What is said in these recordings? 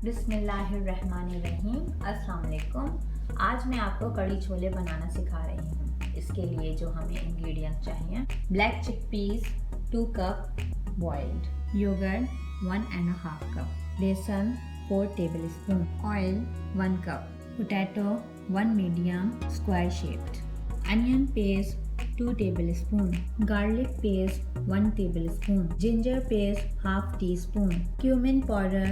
बिस्मिल्लाहिर्रहमानिर्रहीम। अस्सलाम वालेकुम। आज मैं आपको कड़ी छोले बनाना सिखा रही हूँ। इसके लिए जो हमें इंग्रेडिएंट चाहिए, black chickpeas 2 cup boiled, yoghurt 1.5 cup, besan 4 tablespoon, oil 1 cup, potato 1 medium square shaped, onion paste 2 tablespoon, garlic paste 1 tablespoon, ginger paste half teaspoon, cumin powder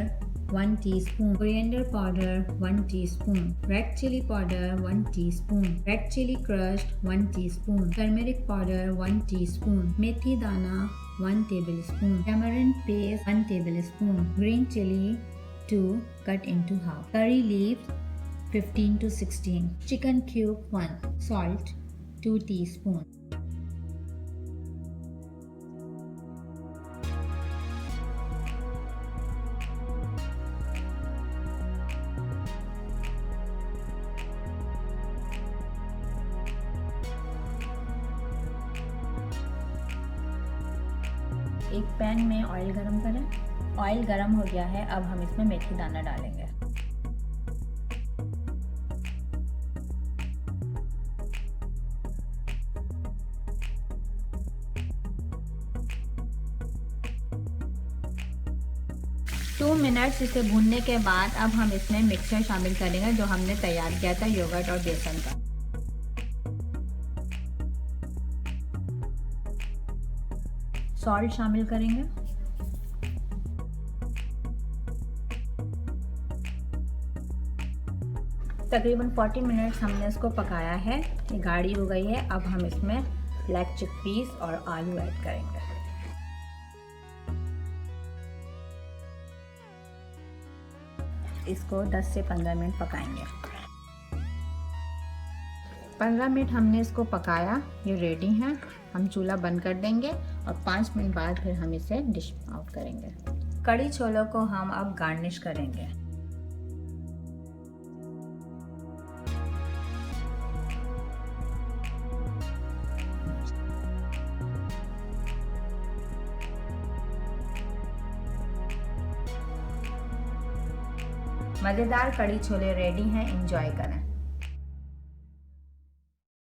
1 teaspoon, coriander powder 1 teaspoon, red chili powder 1 teaspoon, red chili crushed 1 teaspoon, turmeric powder 1 teaspoon, methi dana 1 tablespoon, tamarind paste 1 tablespoon, green chili 2 cut into half, curry leaves 15 to 16, chicken cube 1, salt 2 teaspoon. एक pan में oil गरम करें। Oil गरम हो गया है, अब हम इसमें मेथी दाना डालेंगे। टू मिनट्स इसे भूनने के बाद अब हम इसमें मिक्सचर शामिल करेंगे जो हमने तैयार किया था योगर्ट और बेसन का। सॉल्ट शामिल करेंगे। तकरीबन 40 मिनट्स हमने इसको पकाया है, ये गाढ़ी हो गई है। अब हम इसमें ब्लैक चिकपीस और आलू ऐड करेंगे। इसको 10 से 15 मिनट पकाएंगे। 15 मिनट हमने इसको पकाया, ये रेडी है। हम चूल्हा बंद कर देंगे और 5 मिनट बाद फिर हम इसे डिश आउट करेंगे। कड़ी छोलों को हम अब गार्निश करेंगे। मज़ेदार कड़ी छोले रेडी हैं, एंजॉय करें।